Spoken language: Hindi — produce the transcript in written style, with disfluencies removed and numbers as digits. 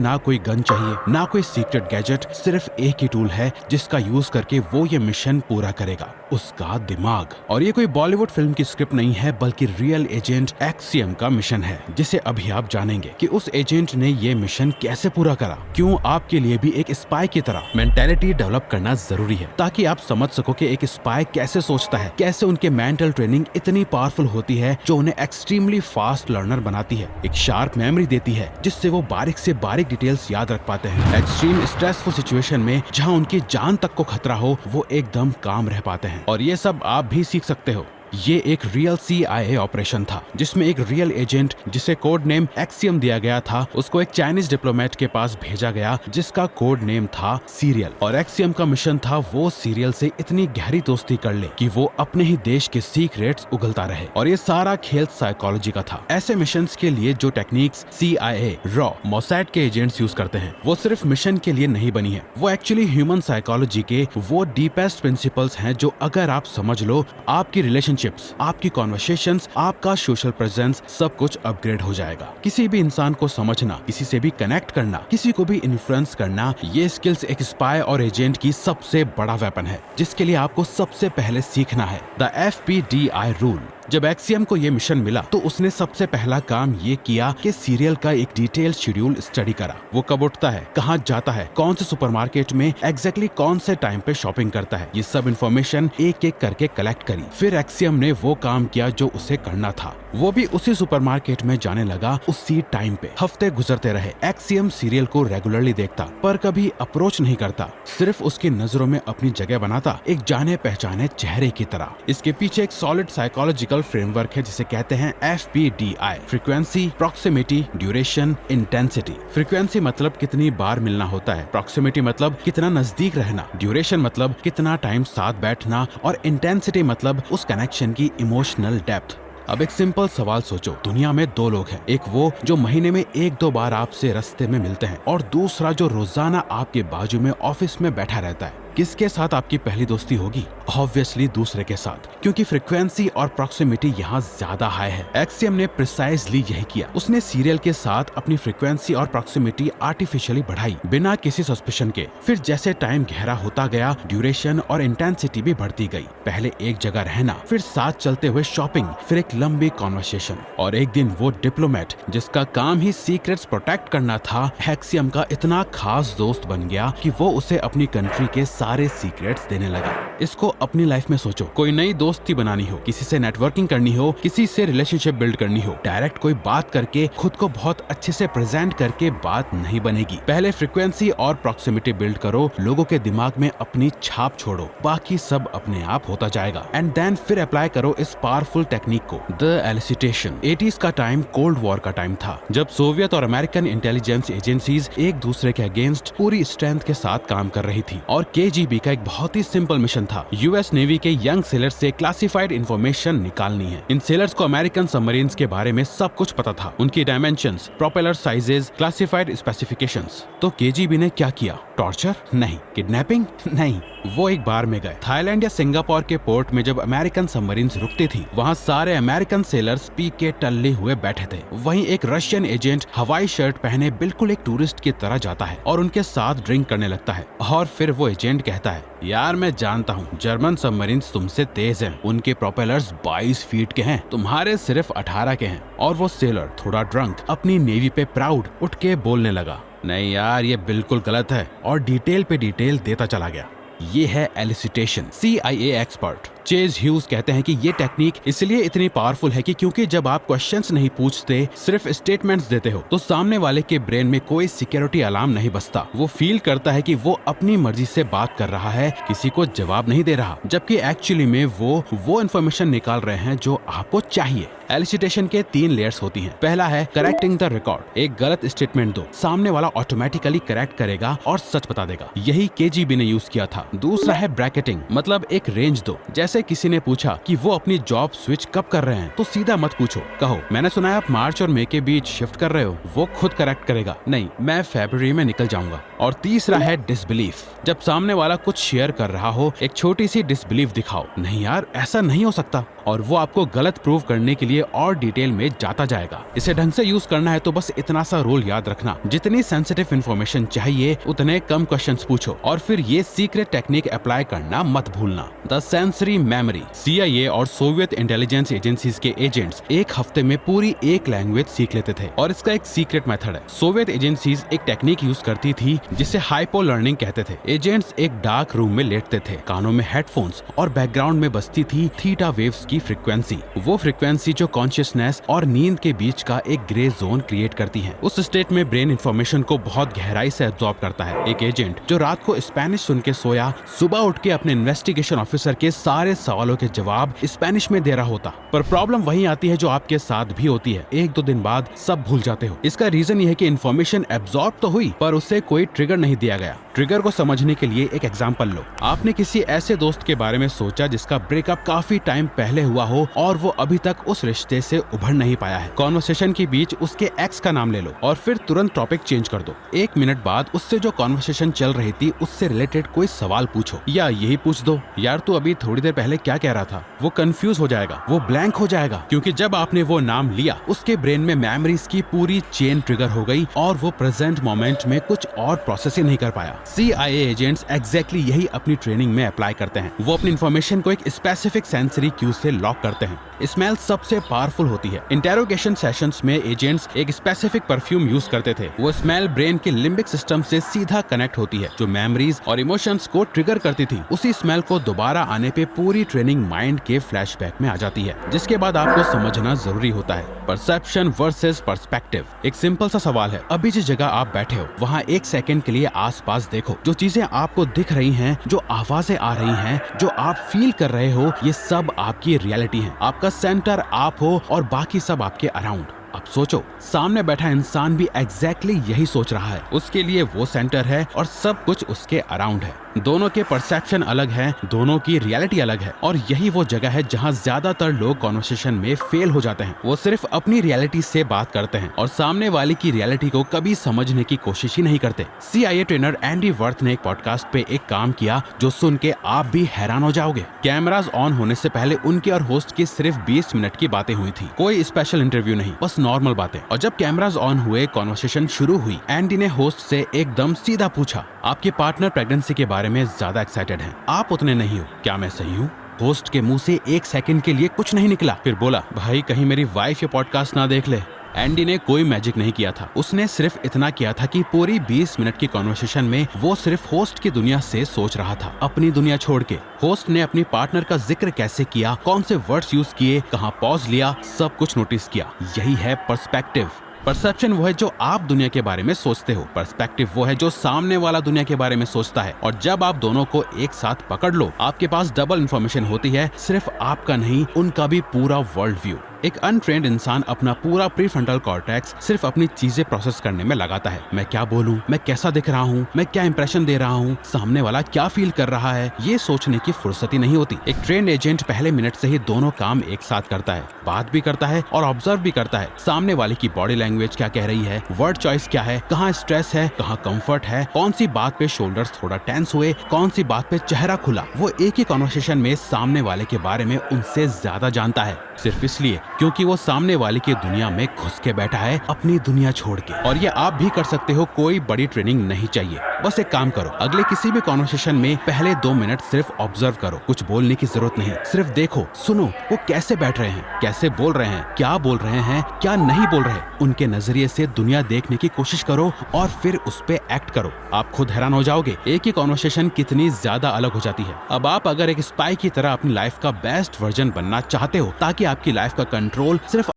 ना कोई गन चाहिए, ना कोई सीक्रेट गैजेट, सिर्फ एक ही टूल है जिसका यूज करके वो ये मिशन पूरा करेगा, उसका दिमाग। और ये कोई बॉलीवुड फिल्म की स्क्रिप्ट नहीं है, बल्कि रियल एजेंट एक्सियम का मिशन है, जिसे अभी आप जानेंगे कि उस एजेंट ने ये मिशन कैसे पूरा करा। क्यों आपके लिए भी एक स्पाई की तरह मेंटेलिटी डेवलप करना जरूरी है, ताकि आप समझ सको कि एक स्पाई कैसे सोचता है, कैसे उनके मेंटल ट्रेनिंग इतनी पावरफुल होती है जो उन्हें एक्सट्रीमली फास्ट लर्नर बनाती है, एक शार्प मेमोरी देती है जिससे वो बारीक से बारीक डिटेल्स याद रख पाते हैं। एक्सट्रीम स्ट्रेसफुल सिचुएशन में जहां उनकी जान तक को खतरा हो, वो एकदम काम रह पाते हैं। और ये सब आप भी सीख सकते हो। ये एक रियल CIA ऑपरेशन था, जिसमें एक रियल एजेंट जिसे कोड नेम एक्सियम दिया गया था, उसको एक चाइनीज डिप्लोमेट के पास भेजा गया जिसका कोड नेम था सीरियल। और एक्सियम का मिशन था वो सीरियल से इतनी गहरी दोस्ती कर ले कि वो अपने ही देश के सीक्रेट्स उगलता रहे। और ये सारा खेल साइकोलॉजी का था। ऐसे मिशंस के लिए जो टेक्निक्स CIA, रॉ, मोसैड के एजेंट्स यूज करते हैं, वो सिर्फ मिशन के लिए नहीं बनी है, वो एक्चुअली ह्यूमन साइकोलॉजी के वो डीपेस्ट प्रिंसिपल्स हैं जो अगर आप समझ लो, आपकी रिलेशनशिप्स, आपकी कॉन्वर्सेशंस, आपका सोशल प्रेजेंस, सब कुछ अपग्रेड हो जाएगा। किसी भी इंसान को समझना, किसी से भी कनेक्ट करना, किसी को भी इन्फ्लुएंस करना, ये स्किल्स एक स्पाई और एजेंट की सबसे बड़ा वेपन है, जिसके लिए आपको सबसे पहले सीखना है द FPDI रूल। जब एक्सियम को ये मिशन मिला तो उसने सबसे पहला काम ये किया कि सीरियल का एक डिटेल शेड्यूल स्टडी करा। वो कब उठता है, कहाँ जाता है, कौन से सुपरमार्केट में एग्जैक्टली कौन से टाइम पे शॉपिंग करता है, ये सब इन्फॉर्मेशन एक एक करके कलेक्ट करी। फिर एक्सियम ने वो काम किया जो उसे करना था। वो भी उसी सुपरमार्केट में जाने लगा उसी टाइम पे। हफ्ते गुजरते रहे। एक्सियम सीरियल को रेगुलरली देखता, पर कभी अप्रोच नहीं करता, सिर्फ उसकी नजरों में अपनी जगह बनाता, एक जाने पहचाने चेहरे की तरह। इसके पीछे एक सॉलिड साइकोलॉजिकल फ्रेमवर्क है जिसे कहते हैं FPDI। Frequency, proximity, duration, intensity. Frequency मतलब कितनी बार मिलना होता है, प्रॉक्सिमिटी मतलब कितना नजदीक रहना, ड्यूरेशन मतलब कितना टाइम साथ बैठना, और इंटेंसिटी मतलब उस कनेक्शन की इमोशनल डेप्थ। अब एक सिंपल सवाल सोचो, दुनिया में दो लोग हैं, एक वो जो महीने में 1-2 बार आपसे रास्ते में मिलते हैं, और दूसरा जो रोजाना आपके बाजू में ऑफिस में बैठा रहता है। किसके साथ आपकी पहली दोस्ती होगी? ऑब्वियसली दूसरे के साथ, क्योंकि फ्रीक्वेंसी और प्रॉक्सिमिटी यहाँ ज्यादा हाई है। एक्सियम ने प्रिसाइजली यही किया। उसने सीरियल के साथ अपनी फ्रीक्वेंसी और प्रॉक्सिमिटी आर्टिफिशियली बढ़ाई, बिना किसी सस्पिशन के। फिर जैसे टाइम गहरा होता गया, ड्यूरेशन और इंटेंसिटी भी बढ़ती गई। पहले एक जगह रहना, फिर साथ चलते हुए शॉपिंग, फिर एक लंबी कॉन्वर्सेशन, और एक दिन वो डिप्लोमेट जिसका काम ही सीक्रेट्स प्रोटेक्ट करना था, एक्सियम का इतना खास दोस्त बन गया कि वो उसे अपनी कंट्री के सारे सीक्रेट्स देने लगा। इसको अपनी लाइफ में सोचो, कोई नई दोस्ती बनानी हो, किसी से नेटवर्किंग करनी हो, किसी से रिलेशनशिप बिल्ड करनी हो, डायरेक्ट कोई बात करके खुद को बहुत अच्छे से प्रेजेंट करके बात नहीं बनेगी। पहले फ्रीक्वेंसी और प्रॉक्सिमिटी बिल्ड करो, लोगों के दिमाग में अपनी छाप छोड़ो, बाकी सब अपने आप होता जाएगा। एंड देन फिर अप्लाई करो इस पावरफुल टेक्निक को, द एलिसिटेशन। 80s का टाइम कोल्ड वॉर का टाइम था, जब सोवियत और अमेरिकन इंटेलिजेंस एजेंसीज एक दूसरे के अगेंस्ट पूरी स्ट्रेंथ के साथ काम कर रही थी। और KGB का एक बहुत ही सिंपल मिशन था, US नेवी के यंग सेलर्स से क्लासिफाइड इंफॉर्मेशन निकालनी है। इन सेलर्स को अमेरिकन सबमरीन्स के बारे में सब कुछ पता था, उनकी dimensions, propeller sizes, classified specifications. तो KGB ने क्या किया? टॉर्चर? नहीं। किडनैपिंग? नहीं। वो एक बार में गए। थाईलैंड या सिंगापुर के पोर्ट में जब अमेरिकन सबमरीन्स रुकती थी, वहाँ सारे अमेरिकन सेलर्स पी के टल्ले हुए बैठे थे। वहीं एक रशियन एजेंट हवाई शर्ट पहने बिल्कुल एक टूरिस्ट की तरह जाता है और उनके साथ ड्रिंक करने लगता है। और फिर वो एजेंट कहता है, यार मैं जानता हूँ जर्मन सबमरीन्स तुमसे तेज हैं, उनके प्रोपेलर्स 22 फीट के हैं, तुम्हारे सिर्फ 18 के हैं। और वो सेलर थोड़ा ड्रंक अपनी नेवी पे प्राउड उठ के बोलने लगा, नहीं यार ये बिल्कुल गलत है, और डिटेल पे डिटेल देता चला गया। ये है elicitation. CIA expert chase huge कहते हैं कि ये टेक्निक इसलिए इतनी पावरफुल है कि क्योंकि जब आप क्वेश्चंस नहीं पूछते, सिर्फ स्टेटमेंट्स देते हो, तो सामने वाले के ब्रेन में कोई सिक्योरिटी अलार्म नहीं बजता। वो फील करता है कि वो अपनी मर्जी से बात कर रहा है, किसी को जवाब नहीं दे रहा, जबकि एक्चुअली में वो इन्फॉर्मेशन निकाल रहे हैं जो आपको चाहिए। एलिसिटेशन के 3 लेयर्स होती हैं। पहला है करेक्टिंग द रिकॉर्ड। एक गलत स्टेटमेंट दो, सामने वाला ऑटोमेटिकली करेक्ट करेगा और सच बता देगा। यही KGB ने यूज किया था। दूसरा है ब्रैकेटिंग, मतलब एक रेंज दो, जैसे जैसे किसी ने पूछा कि वो अपनी जॉब स्विच कब कर रहे हैं, तो सीधा मत पूछो, कहो मैंने सुना है आप मार्च और मई के बीच शिफ्ट कर रहे हो। वो खुद करेक्ट करेगा, नहीं मैं फरवरी में निकल जाऊंगा। और तीसरा है डिसबिलीफ। जब सामने वाला कुछ शेयर कर रहा हो, एक छोटी सी डिसबिलीफ दिखाओ, नहीं यार ऐसा नहीं हो सकता, और वो आपको गलत प्रूव करने के लिए और डिटेल में जाता जाएगा। इसे ढंग से यूज करना है तो बस इतना सा रूल याद रखना, जितनी सेंसिटिव इन्फॉर्मेशन चाहिए उतने कम क्वेश्चंस पूछो, और फिर ये सीक्रेट टेक्निक अप्लाई करना मत भूलना। The sensory memory. CIA और सोवियत इंटेलिजेंस एजेंसीज के एजेंट्स एक हफ्ते में पूरी एक लैंग्वेज सीख लेते थे, और इसका एक सीक्रेट मेथड है। सोवियत एजेंसीज एक टेक्निक यूज करती थी जिसे हाइपो लर्निंग कहते थे। एजेंट्स एक डार्क रूम में लेटते थे, कानों में हेडफोन्स, और बैकग्राउंड में बजती थी थीटा वेव्स की फ्रीक्वेंसी। वो फ्रीक्वेंसी जो कॉन्शियसनेस और नींद के बीच का एक ग्रे जोन क्रिएट करती है। उस स्टेट में ब्रेन इंफॉर्मेशन को बहुत गहराई से एब्जॉर्ब करता है। एक एजेंट जो रात को स्पेनिश सुन के सोया, सुबह उठ के अपने इन्वेस्टिगेशन ऑफिसर के सारे सवालों के जवाब स्पेनिश में दे रहा होता। पर प्रॉब्लम वही आती है जो आपके साथ भी होती है, 1-2 दिन बाद सब भूल जाते हो। इसका रीजन ये है कि इन्फॉर्मेशन एब्जॉर्ब तो हुई पर उससे कोई ट्रिगर नहीं दिया गया। ट्रिगर को समझने के लिए एक एग्जांपल लो। आपने किसी ऐसे दोस्त के बारे में सोचा जिसका ब्रेकअप काफी टाइम पहले हुआ हो और वो अभी तक उस रिश्ते से उभर नहीं पाया है। कॉन्वर्सेशन के बीच उसके एक्स का नाम ले लो और फिर तुरंत टॉपिक चेंज कर दो। 1 मिनट बाद उससे जो कॉन्वर्सेशन चल रही थी उससे रिलेटेड कोई सवाल पूछो, या यही पूछ दो, यार तू अभी थोड़ी देर पहले क्या कह रहा था। वो कंफ्यूज हो जाएगा, वो ब्लैंक हो जाएगा, क्योंकि जब आपने वो नाम लिया उसके ब्रेन में मेमोरीज की पूरी चेन ट्रिगर हो गई और वो प्रेजेंट मोमेंट में कुछ और प्रोसेस ही नहीं कर पाया। CIA एजेंट्स एग्जैक्टली यही अपनी ट्रेनिंग में अप्लाई करते हैं। वो अपनी इन्फॉर्मेशन को एक स्पेसिफिक सेंसरी क्यू से लॉक करते हैं। स्मेल सबसे पावरफुल होती है। इंटेरोगेशन सेशंस में एजेंट्स एक स्पेसिफिक परफ्यूम यूज करते थे। वो स्मेल ब्रेन के लिम्बिक सिस्टम से सीधा कनेक्ट होती है, जो मेमोरीज और इमोशंस को ट्रिगर करती थी। उसी स्मेल को दोबारा आने पे पूरी ट्रेनिंग माइंड के फ्लैशबैक में आ जाती है, जिसके बाद आपको समझना जरूरी होता है परसेप्शन वर्सेस पर्सपेक्टिव। एक सिंपल सा सवाल है, अभी जिस जगह आप बैठे हो वहाँ 1 सेकंड के लिए आसपास देखो। जो चीजें आपको दिख रही हैं, जो आवाजें आ रही हैं, जो आप फील कर रहे हो, ये सब आपकी रियलिटी है। आपका सेंटर आप हो और बाकी सब आपके अराउंड। अब सोचो, सामने बैठा इंसान भी एग्जैक्टली यही सोच रहा है। उसके लिए वो सेंटर है और सब कुछ उसके अराउंड है। दोनों के परसेप्शन अलग है, दोनों की रियलिटी अलग है, और यही वो जगह है जहां ज्यादातर लोग कॉन्वर्सेशन में फेल हो जाते हैं। वो सिर्फ अपनी रियलिटी से बात करते हैं और सामने वाले की रियलिटी को कभी समझने की कोशिश ही नहीं करते। CIA ट्रेनर एंडी वर्थ ने एक पॉडकास्ट पे एक काम किया जो सुन के आप भी हैरान हो जाओगे। कैमरास ऑन होने से पहले उनके और होस्ट की सिर्फ 20 मिनट की बातें हुई थी। कोई स्पेशल इंटरव्यू नहीं, बस नॉर्मल बातें। और जब कैमरास ऑन हुए, कॉन्वर्सेशन शुरू हुई। एंडी ने होस्ट से एकदम सीधा पूछा, आपके पार्टनर प्रेगनेंसी के बारे में ज्यादा एक्साइटेड हैं, आप उतने नहीं हो, क्या मैं सही हूँ? होस्ट के मुंह से 1 सेकंड के लिए कुछ नहीं निकला। फिर बोला, भाई कहीं मेरी वाइफ ये पॉडकास्ट ना देख ले। एंडी ने कोई मैजिक नहीं किया था, उसने सिर्फ इतना किया था कि पूरी 20 मिनट की कॉन्वर्सेशन में वो सिर्फ होस्ट की दुनिया से सोच रहा था, अपनी दुनिया छोड़ के। होस्ट ने अपनी पार्टनर का जिक्र कैसे किया, कौन से वर्ड्स यूज किए, कहाँ पॉज लिया, सब कुछ नोटिस किया। यही है पर्सपेक्टिव। परसेप्शन वो है जो आप दुनिया के बारे में सोचते हो, पर्सपेक्टिव वो है जो सामने वाला दुनिया के बारे में सोचता है। और जब आप दोनों को एक साथ पकड़ लो, आपके पास डबल इन्फॉर्मेशन होती है, सिर्फ आपका नहीं, उनका भी पूरा वर्ल्ड व्यू। एक अनट्रेन्ड इंसान अपना पूरा प्रीफ्रंटल कॉर्टेक्स सिर्फ अपनी चीजें प्रोसेस करने में लगाता है। मैं क्या बोलूं, मैं कैसा दिख रहा हूं, मैं क्या इंप्रेशन दे रहा हूं, सामने वाला क्या फील कर रहा है, ये सोचने की फुर्सत ही नहीं होती। एक ट्रेन्ड एजेंट पहले मिनट से ही दोनों काम एक साथ करता है, बात भी करता है और ऑब्जर्व भी करता है। सामने वाले की बॉडी लैंग्वेज क्या कह रही है, वर्ड चॉइस क्या है, कहाँ स्ट्रेस है, कहाँ कंफर्ट है, कौन सी बात पे शोल्डर्स थोड़ा टेंस हुए, कौन सी बात पे चेहरा खुला। वो एक ही कॉन्वर्सेशन में सामने वाले के बारे में उनसे ज्यादा जानता है, सिर्फ इसलिए क्योंकि वो सामने वाले की दुनिया में घुस के बैठा है, अपनी दुनिया छोड़ के। और ये आप भी कर सकते हो, कोई बड़ी ट्रेनिंग नहीं चाहिए। बस एक काम करो, अगले किसी भी कॉन्वर्सेशन में पहले 2 मिनट सिर्फ ऑब्जर्व करो। कुछ बोलने की जरूरत नहीं, सिर्फ देखो, सुनो, वो कैसे बैठ रहे हैं, कैसे बोल रहे हैं, क्या बोल रहे हैं, क्या नहीं बोल रहे। उनके नजरिए से दुनिया देखने की कोशिश करो और फिर उस पे एक्ट करो। आप खुद हैरान हो जाओगे एक ही कॉन्वर्सेशन कितनी ज्यादा अलग हो जाती है। अब आप अगर एक स्पाई की तरह अपनी लाइफ का बेस्ट वर्जन बनना चाहते हो, ताकि आपकी लाइफ का कंट्रोल सिर्फ